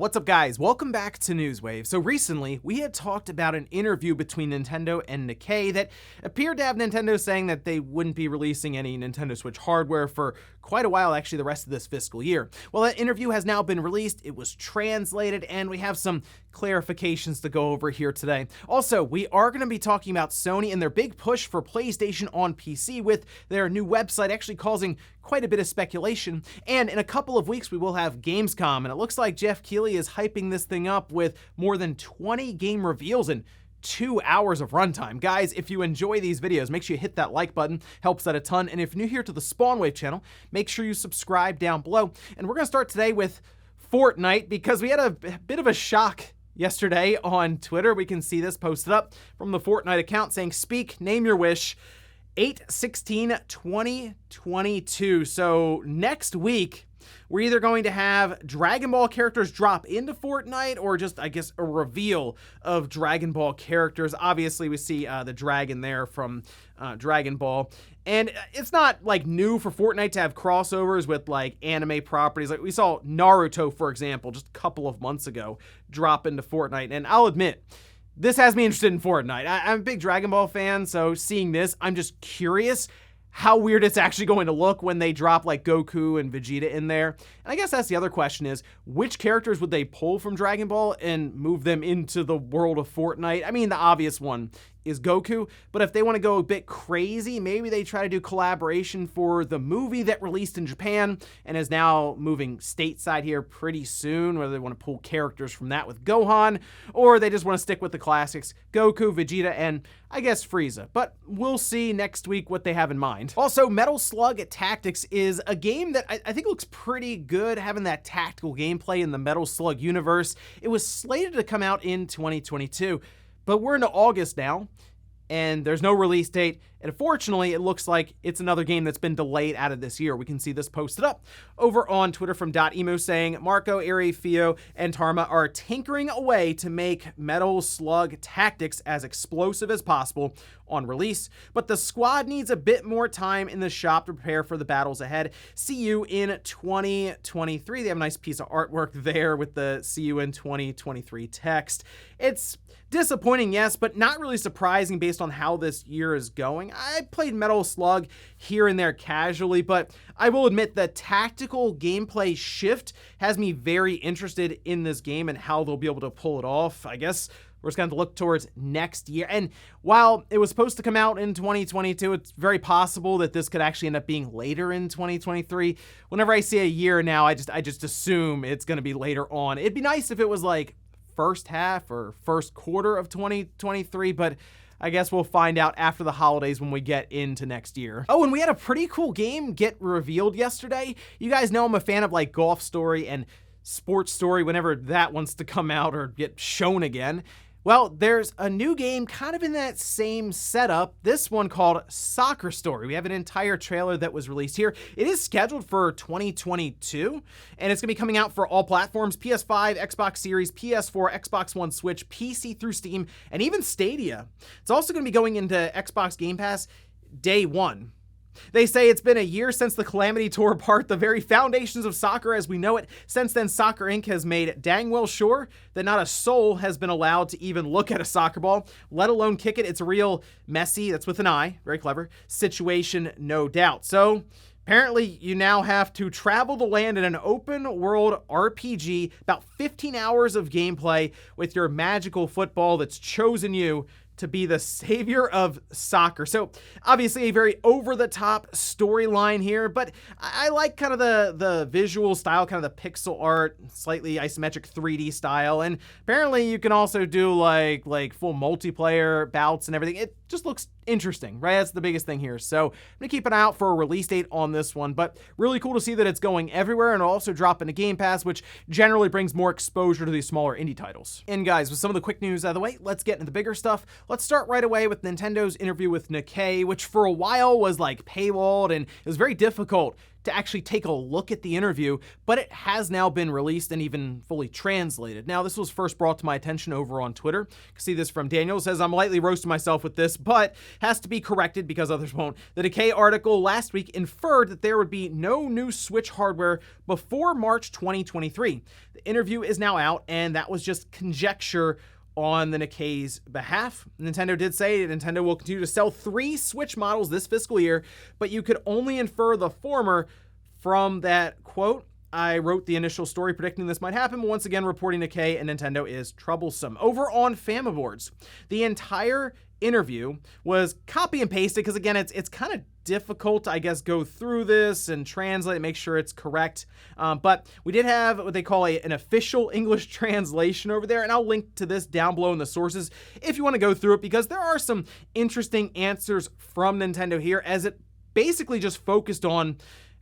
What's up, guys? Welcome back to Newswave. So recently, we had talked about an interview between Nintendo and Nikkei that appeared to have Nintendo saying that they wouldn't be releasing any Nintendo Switch hardware for quite a while, actually the rest of this fiscal year. Well, that interview has now been released, it was translated, and we have some clarifications to go over here today. Also, we are going to be talking about Sony and their big push for PlayStation on PC with their new website actually causing quite a bit of speculation. And in a couple of weeks, we will have Gamescom, and it looks like Jeff Keighley is hyping this thing up with more than 20 game reveals and 2 hours of runtime. Guys, if you enjoy these videos, make sure you hit that like button, helps out a ton. And if you're new here to the Spawnwave channel, make sure you subscribe down below. And we're going to start today with Fortnite because we had a bit of a shock yesterday on Twitter. We can see this posted up from the Fortnite account saying, "Speak, name your wish, 8/16/2022. So next week, we're either going to have Dragon Ball characters drop into Fortnite or just, I guess, a reveal of Dragon Ball characters. Obviously, we see the dragon there from Dragon Ball. And it's not like new for Fortnite to have crossovers with like anime properties. Like we saw Naruto, for example, just a couple of months ago drop into Fortnite. And I'll admit, this has me interested in Fortnite. I'm a big Dragon Ball fan, so seeing this, I'm just curious how weird it's actually going to look when they drop like Goku and Vegeta in there. And I guess that's the other question is, which characters would they pull from Dragon Ball and move them into the world of Fortnite? I mean, the obvious one is Goku, but if they want to go a bit crazy, maybe they try to do collaboration for the movie that released in Japan and is now moving stateside here pretty soon, whether they want to pull characters from that with Gohan, or they just want to stick with the classics, Goku, Vegeta, and I guess Frieza. But we'll see next week what they have in mind. Also, Metal Slug Tactics is a game that I think looks pretty good, having that tactical gameplay in the Metal Slug universe. It was slated to come out in 2022, but we're into August now, and there's no release date, and unfortunately, it looks like it's another game that's been delayed out of this year. We can see this posted up over on Twitter from .emo saying, "Marco, Eri, Fio, and Tarma are tinkering away to make Metal Slug Tactics as explosive as possible on release, but the squad needs a bit more time in the shop to prepare for the battles ahead. See you in 2023. They have a nice piece of artwork there with the "See you in 2023" text. It's disappointing, yes, but not really surprising based on how this year is going. I played Metal Slug here and there casually, but I will admit the tactical gameplay shift has me very interested in this game and how they'll be able to pull it off. I guess we're just going to look towards next year. And while it was supposed to come out in 2022, it's very possible that this could actually end up being later in 2023. Whenever I see a year now, I just assume it's going to be later on. It'd be nice if it was like first half or first quarter of 2023, but I guess we'll find out after the holidays when we get into next year. Oh, and we had a pretty cool game get revealed yesterday. You guys know I'm a fan of like Golf Story and Sports Story whenever that wants to come out or get shown again. Well, there's a new game kind of in that same setup, this one called Soccer Story. We have an entire trailer that was released here. It is scheduled for 2022, and it's going to be coming out for all platforms, PS5, Xbox Series, PS4, Xbox One, Switch, PC through Steam, and even Stadia. It's also going to be going into Xbox Game Pass day one. They say it's been a year since the calamity tore apart the very foundations of soccer as we know it. Since then, Soccer Inc. has made dang well sure that not a soul has been allowed to even look at a soccer ball, let alone kick it. It's a real messy, that's with an I, very clever, situation, no doubt. So apparently, you now have to travel the land in an open-world RPG, about 15 hours of gameplay with your magical football that's chosen you to be the savior of soccer. So obviously a very over-the-top storyline here, but I like kind of the visual style, kind of the pixel art, slightly isometric 3D style, and apparently you can also do like full multiplayer bouts and everything. It just looks interesting, right? That's the biggest thing here. So I'm gonna keep an eye out for a release date on this one, but really cool to see that it's going everywhere and also drop into Game Pass, which generally brings more exposure to these smaller indie titles. And guys, with some of the quick news out of the way, let's get into the bigger stuff. Let's start right away with Nintendo's interview with Nikkei, which for a while was like paywalled and it was very difficult to actually take a look at the interview, but it has now been released and even fully translated. Now, this was first brought to my attention over on Twitter. You can see this from Daniel. It says, I'm lightly roasting myself with this, but has to be corrected because others won't. The Nikkei article last week inferred that there would be no new Switch hardware before March 2023. The interview is now out, and that was just conjecture on the Nikkei's behalf. Nintendo did say Nintendo will continue to sell 3 Switch models this fiscal year, but you could only infer the former from that quote. I wrote the initial story predicting this might happen, but once again reporting Nikkei and Nintendo is troublesome. Over on Famaboards, the entire interview was copy and pasted because again it's kind of difficult to, I guess, go through this and translate and make sure it's correct, but we did have what they call an official English translation over there, and I'll link to this down below in the sources if you want to go through it, because there are some interesting answers from Nintendo here, as it basically just focused on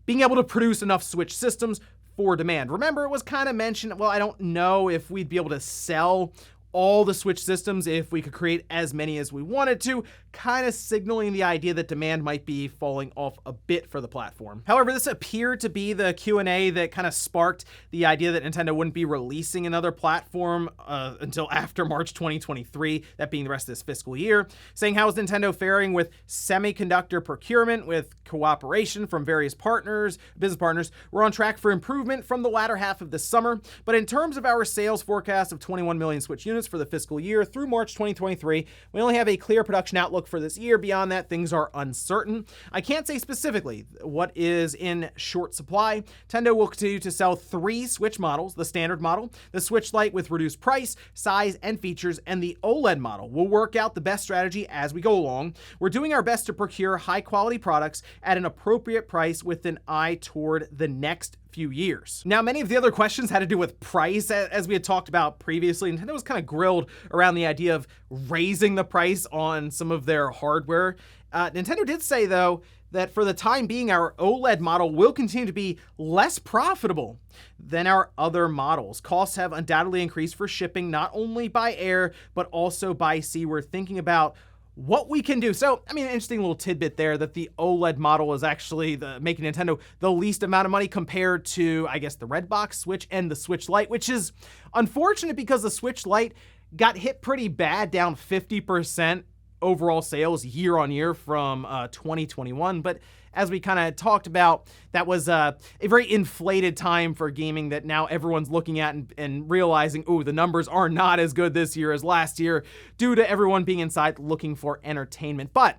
being able to produce enough Switch systems for demand. Remember, it was kind of mentioned, well, I don't know if we'd be able to sell all the Switch systems if we could create as many as we wanted to, kind of signaling the idea that demand might be falling off a bit for the platform. However, this appeared to be the Q&A that kind of sparked the idea that Nintendo wouldn't be releasing another platform until after March 2023, that being the rest of this fiscal year, saying how is Nintendo faring with semiconductor procurement with cooperation from various business partners. We're on track for improvement from the latter half of this summer, but in terms of our sales forecast of 21 million Switch units for the fiscal year through March 2023, we only have a clear production outlook for this year. Beyond that, things are uncertain. I can't say specifically what is in short supply. Nintendo will continue to sell 3 Switch models: the standard model, the Switch Lite with reduced price, size, and features, and the OLED model. We'll work out the best strategy as we go along. We're doing our best to procure high-quality products at an appropriate price with an eye toward the next few years. Now, many of the other questions had to do with price, as we had talked about previously. Nintendo was kind of grilled around the idea of raising the price on some of their hardware. Nintendo did say, though, that for the time being, our OLED model will continue to be less profitable than our other models. Costs have undoubtedly increased for shipping, not only by air, but also by sea. We're thinking about what we can do. So, I mean, an interesting little tidbit there that the OLED model is actually making Nintendo the least amount of money compared to, I guess, the red box Switch and the Switch Lite, which is unfortunate because the Switch Lite got hit pretty bad, down 50% overall sales year on year from 2021. But as we kind of talked about, that was a very inflated time for gaming that now everyone's looking at and realizing, oh, the numbers are not as good this year as last year due to everyone being inside looking for entertainment. But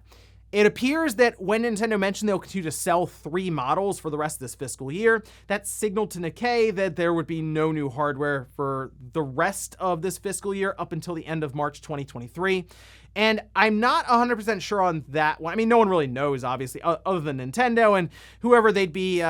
it appears that when Nintendo mentioned they'll continue to sell 3 models for the rest of this fiscal year, that signaled to Nikkei that there would be no new hardware for the rest of this fiscal year up until the end of March 2023. And I'm not 100% sure on that one. I mean, no one really knows, obviously, other than Nintendo and whoever they'd be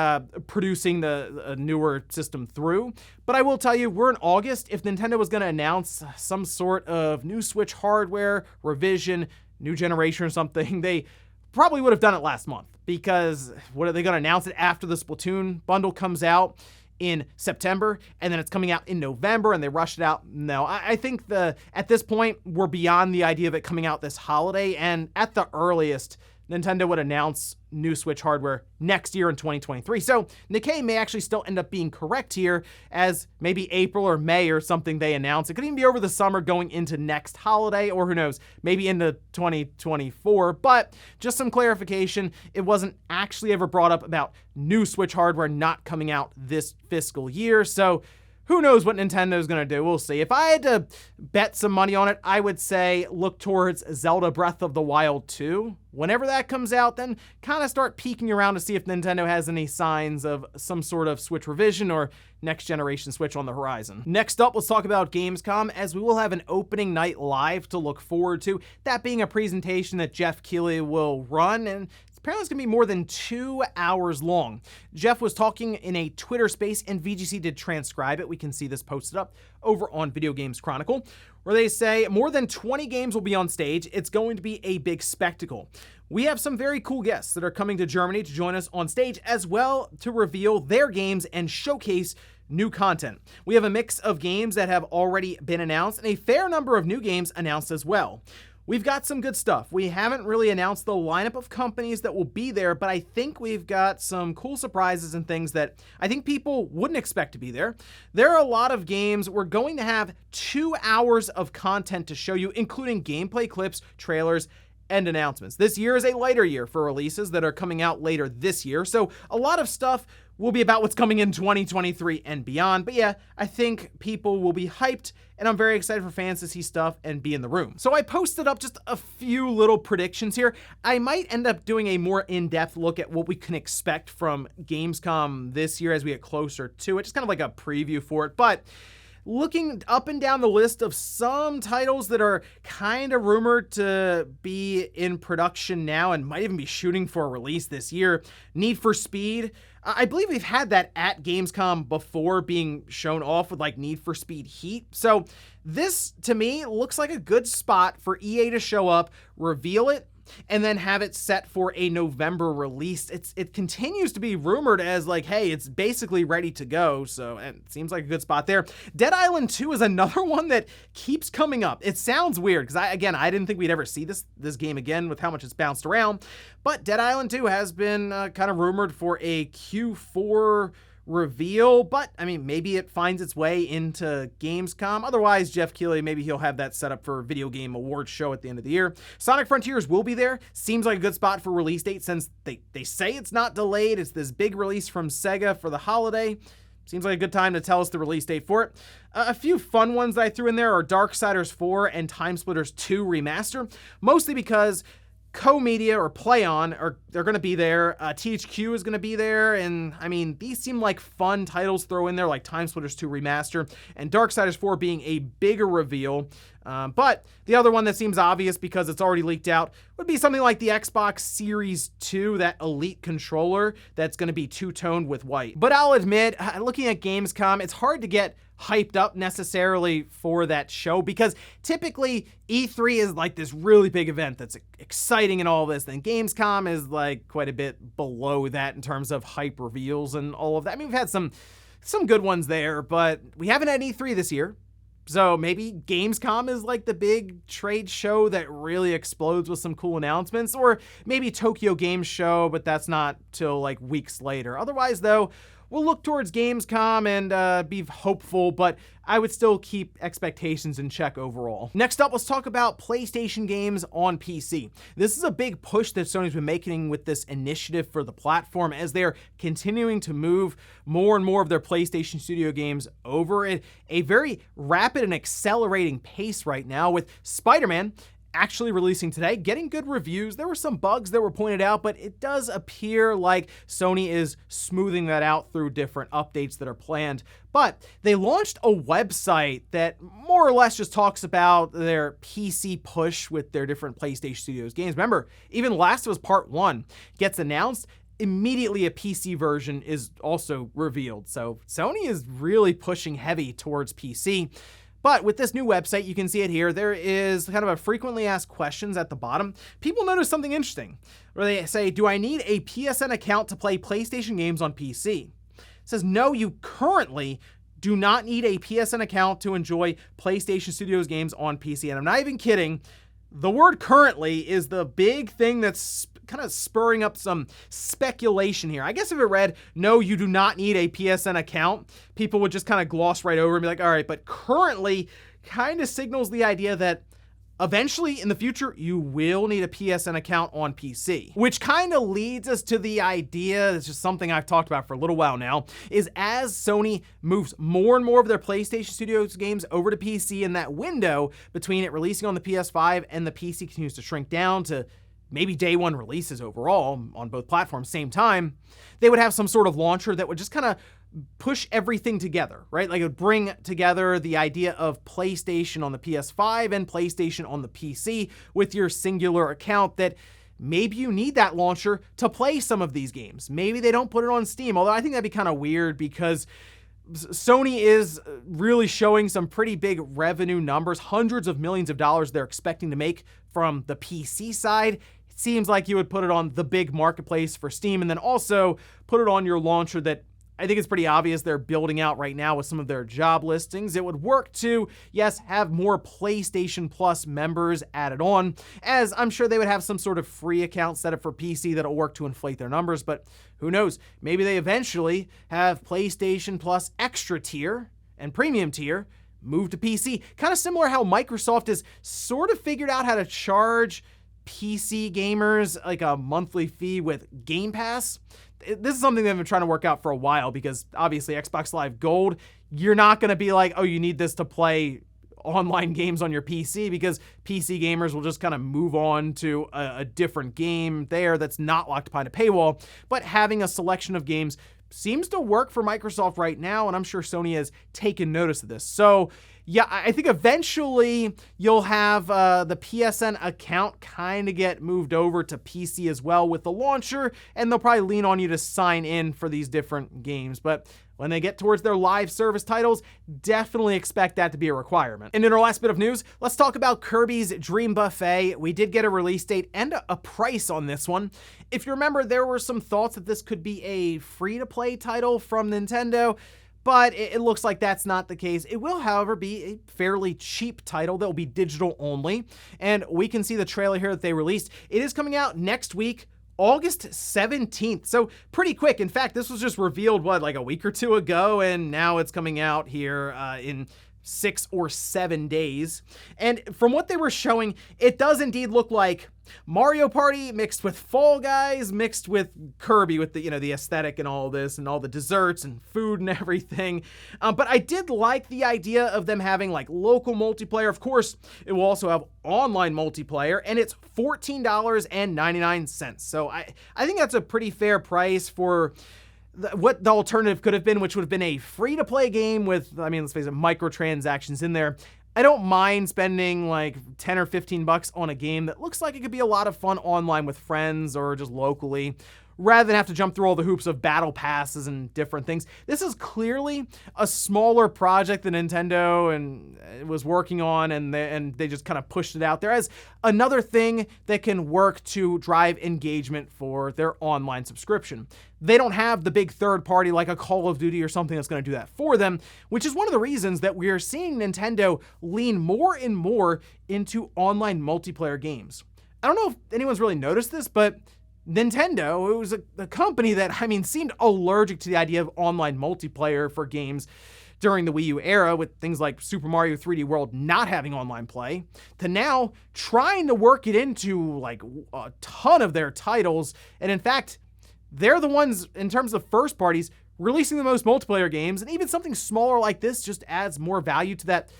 producing the newer system through. But I will tell you, we're in August. If Nintendo was going to announce some sort of new Switch hardware, revision, new generation or something, they probably would have done it last month, because what are they going to announce it after the Splatoon bundle comes out in September, and then it's coming out in November, and they rushed it out? No, I think at this point, we're beyond the idea of it coming out this holiday, and at the earliest, Nintendo would announce new Switch hardware next year in 2023. So Nikkei may actually still end up being correct here, as maybe April or May or something they announce. It could even be over the summer going into next holiday, or who knows, maybe into 2024. But just some clarification, it wasn't actually ever brought up about new Switch hardware not coming out this fiscal year. So who knows what Nintendo's going to do? We'll see. If I had to bet some money on it, I would say look towards Zelda Breath of the Wild 2. Whenever that comes out, then kind of start peeking around to see if Nintendo has any signs of some sort of Switch revision or next generation Switch on the horizon. Next up, let's talk about Gamescom, as we will have an opening night live to look forward to. That being a presentation that Jeff Keighley will run, and apparently it's going to be more than 2 hours long. Jeff was talking in a Twitter space, and VGC did transcribe it. We can see this posted up over on Video Games Chronicle, where they say more than 20 games will be on stage. It's going to be a big spectacle. We have some very cool guests that are coming to Germany to join us on stage, as well to reveal their games and showcase new content. We have a mix of games that have already been announced and a fair number of new games announced as well. We've got some good stuff. We haven't really announced the lineup of companies that will be there, but I think we've got some cool surprises and things that I think people wouldn't expect to be there. There are a lot of games. We're going to have 2 hours of content to show you, including gameplay clips, trailers, and announcements. This year is a lighter year for releases that are coming out later this year, so a lot of stuff will be about what's coming in 2023 and beyond. But yeah, I think people will be hyped, and I'm very excited for fans to see stuff and be in the room. So I posted up just a few little predictions here. I might end up doing a more in-depth look at what we can expect from Gamescom this year as we get closer to it, just kind of like a preview for it. But looking up and down the list of some titles that are kind of rumored to be in production now and might even be shooting for a release this year, Need for Speed. I believe we've had that at Gamescom before being shown off with like Need for Speed Heat. So this, to me, looks like a good spot for EA to show up, reveal it, and then have it set for a November release. It continues to be rumored as like, hey, it's basically ready to go. So it seems like a good spot there. Dead Island 2 is another one that keeps coming up. It sounds weird because I didn't think we'd ever see this game again with how much it's bounced around. But Dead Island 2 has been kind of rumored for a Q4 reveal, but I mean, maybe it finds its way into Gamescom. Otherwise, Jeff Keighley, maybe he'll have that set up for a video game awards show at the end of the year. Sonic Frontiers will be there. Seems like a good spot for release date since they say it's not delayed. It's this big release from Sega for the holiday. Seems like a good time to tell us the release date for it. A few fun ones that I threw in there are Darksiders 4 and Timesplitters 2 Remaster, mostly because Co-Media or PlayOn they're going to be there. THQ is going to be there, and I mean, these seem like fun titles to throw in there, like Timesplitters 2 Remaster and Darksiders 4 being a bigger reveal. But the other one that seems obvious because it's already leaked out would be something like the Xbox Series 2, that Elite controller that's going to be two-toned with white. But I'll admit, looking at Gamescom, it's hard to get hyped up necessarily for that show because typically E3 is like this really big event that's exciting and all this, then Gamescom is like quite a bit below that in terms of hype reveals and all of that. I mean, we've had some good ones there, but we haven't had E3 this year. So maybe Gamescom is like the big trade show that really explodes with some cool announcements, or maybe Tokyo Game Show, but that's not till like weeks later. Otherwise though, we'll look towards Gamescom and be hopeful, but I would still keep expectations in check overall. Next up, let's talk about PlayStation games on PC. This is a big push that Sony's been making with this initiative for the platform as they're continuing to move more and more of their PlayStation Studio games over at a very rapid and accelerating pace right now, with Spider-Man actually releasing today, getting good reviews. There were some bugs that were pointed out, but it does appear like Sony is smoothing that out through different updates that are planned. But they launched a website that more or less just talks about their PC push with their different PlayStation Studios games. Remember, even Last of Us Part 1 gets announced, immediately a PC version is also revealed. So Sony is really pushing heavy towards PC. But with this new website, you can see it here, there is kind of a frequently asked questions at the bottom. People notice something interesting, where they say, do I need a PSN account to play PlayStation games on PC? It says, no, you currently do not need a PSN account to enjoy PlayStation Studios games on PC. And I'm not even kidding. The word currently is the big thing that's kind of spurring up some speculation here. I guess if it read, no, you do not need a PSN account, people would just kind of gloss right over and be like, all right, but currently kind of signals the idea that eventually in the future, you will need a PSN account on PC, which kind of leads us to the idea, it's just something I've talked about for a little while now, is as Sony moves more and more of their PlayStation Studios games over to PC, and that window between it releasing on the PS5 and the PC continues to shrink down to maybe day one releases overall on both platforms same time, they would have some sort of launcher that would just kind of push everything together, right? Like it would bring together the idea of PlayStation on the PS5 and PlayStation on the PC with your singular account, that maybe you need that launcher to play some of these games. Maybe they don't put it on Steam, although I think that'd be kind of weird because Sony is really showing some pretty big revenue numbers, hundreds of millions of dollars they're expecting to make from the PC side. Seems like you would put it on the big marketplace for Steam and then also put it on your launcher that I think it's pretty obvious they're building out right now with some of their job listings. It would work to, yes, have more PlayStation Plus members added on, as I'm sure they would have some sort of free account set up for PC that'll work to inflate their numbers, but who knows? Maybe they eventually have PlayStation Plus Extra tier and Premium tier move to PC. Kind of similar how Microsoft has sort of figured out how to charge PC gamers like a monthly fee with Game Pass. This is something they've been trying to work out for a while because obviously Xbox Live Gold, you're not going to be like, oh, you need this to play online games on your PC, because PC gamers will just kind of move on to a different game there that's not locked behind a paywall. But having a selection of games seems to work for Microsoft right now, and I'm sure Sony has taken notice of this. So yeah, I think eventually you'll have the PSN account kind of get moved over to PC as well with the launcher, and they'll probably lean on you to sign in for these different games. But when they get towards their live service titles, definitely expect that to be a requirement. And in our last bit of news, let's talk about Kirby's Dream Buffet. We did get a release date and a price on this one. If you remember, there were some thoughts that this could be a free-to-play title from Nintendo, but it looks like that's not the case. It will, however, be a fairly cheap title that will be digital only, and we can see the trailer here that they released. It is coming out next week, August 17th, so pretty quick. In fact, this was just revealed, like a week or two ago, and now it's coming out here in 6 or 7 days. And from what they were showing, it does indeed look like Mario Party mixed with Fall Guys, mixed with Kirby, with the, the aesthetic and all this and all the desserts and food and everything. But I did like the idea of them having like local multiplayer. Of course, it will also have online multiplayer, and it's $14.99. So I think that's a pretty fair price for what the alternative could have been, which would have been a free-to-play game with, let's face it, microtransactions in there. I don't mind spending like 10 or 15 bucks on a game that looks like it could be a lot of fun online with friends or just locally, rather than have to jump through all the hoops of battle passes and different things. This is clearly a smaller project that Nintendo was working on, and they just kind of pushed it out there as another thing that can work to drive engagement for their online subscription. They don't have the big third party like a Call of Duty or something that's going to do that for them, which is one of the reasons that we are seeing Nintendo lean more and more into online multiplayer games. I don't know if anyone's really noticed this, but Nintendo, it was a company that, seemed allergic to the idea of online multiplayer for games during the Wii U era, with things like Super Mario 3D World not having online play, to now trying to work it into like a ton of their titles. And in fact, they're the ones, in terms of first parties, releasing the most multiplayer games, and even something smaller like this just adds more value to that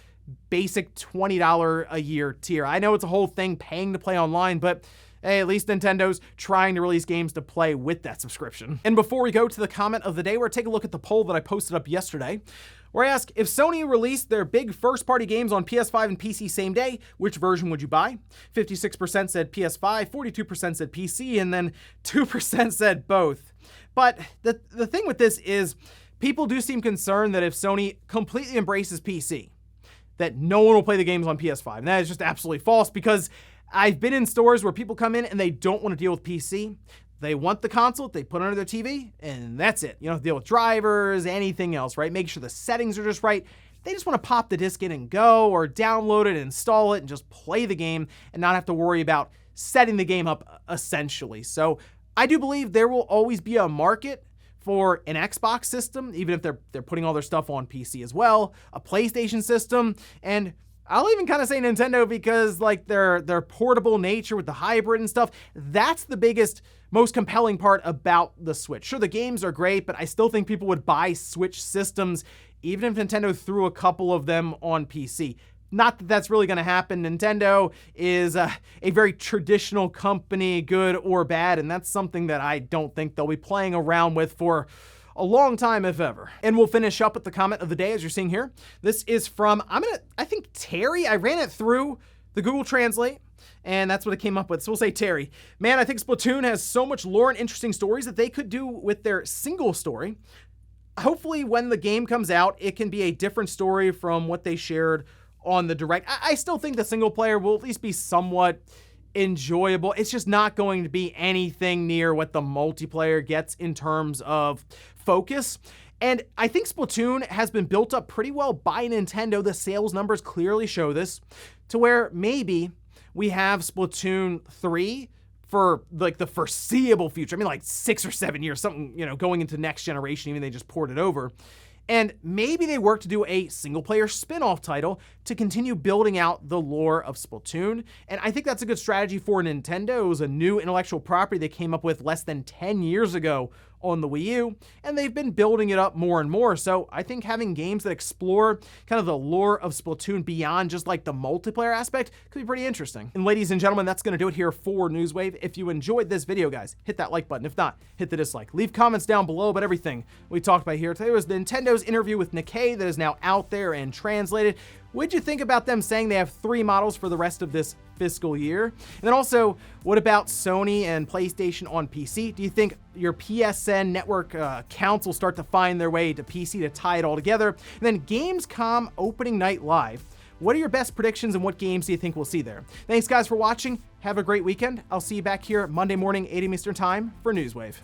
basic $20 a year tier. I know it's a whole thing paying to play online, but hey, at least Nintendo's trying to release games to play with that subscription. And before we go to the comment of the day, we're going to take a look at the poll that I posted up yesterday, where I asked, if Sony released their big first-party games on PS5 and PC same day, which version would you buy? 56% said PS5, 42% said PC, and then 2% said both. But the thing with this is, people do seem concerned that if Sony completely embraces PC, that no one will play the games on PS5. And that is just absolutely false, because I've been in stores where people come in and they don't want to deal with PC. They want the console, they put it under their TV, and that's it. You don't have to deal with drivers, anything else, right? Make sure the settings are just right. They just want to pop the disc in and go, or download it, install it, and just play the game and not have to worry about setting the game up, essentially. So I do believe there will always be a market for an Xbox system, even if they're putting all their stuff on PC as well, a PlayStation system, and I'll even kind of say Nintendo, because like their portable nature with the hybrid and stuff, that's the biggest, most compelling part about the Switch. Sure, the games are great, but I still think people would buy Switch systems even if Nintendo threw a couple of them on PC. Not that that's really going to happen. Nintendo is a very traditional company, good or bad, and that's something that I don't think they'll be playing around with for a long time, if ever. And we'll finish up with the comment of the day, as you're seeing here. This is from, I think Terry. I ran it through the Google Translate, and that's what it came up with. So we'll say Terry. Man, I think Splatoon has so much lore and interesting stories that they could do with their single story. Hopefully, when the game comes out, it can be a different story from what they shared on the Direct. I still think the single player will at least be somewhat enjoyable. It's just not going to be anything near what the multiplayer gets in terms of focus. And I think Splatoon has been built up pretty well by Nintendo. The sales numbers clearly show this, to where maybe we have Splatoon 3 for like the foreseeable future. I mean, like 6 or 7 years, something, going into next generation, even they just ported over. And maybe they work to do a single-player spin-off title to continue building out the lore of Splatoon. And I think that's a good strategy for Nintendo. It was a new intellectual property they came up with less than 10 years ago on the Wii U, and they've been building it up more and more. So I think having games that explore kind of the lore of Splatoon beyond just like the multiplayer aspect could be pretty interesting. And ladies and gentlemen, that's going to do it here for Newswave. If you enjoyed this video, guys, hit that like button. If not, hit the dislike. Leave comments down below about everything we talked about here. Today was Nintendo's interview with Nikkei that is now out there and translated. What'd you think about them saying they have 3 models for the rest of this fiscal year? And then also, what about Sony and PlayStation on PC? Do you think your PSN network accounts will start to find their way to PC to tie it all together? And then Gamescom opening night live. What are your best predictions and what games do you think we'll see there? Thanks guys for watching. Have a great weekend. I'll see you back here Monday morning, 8 a.m. Eastern time for Newswave.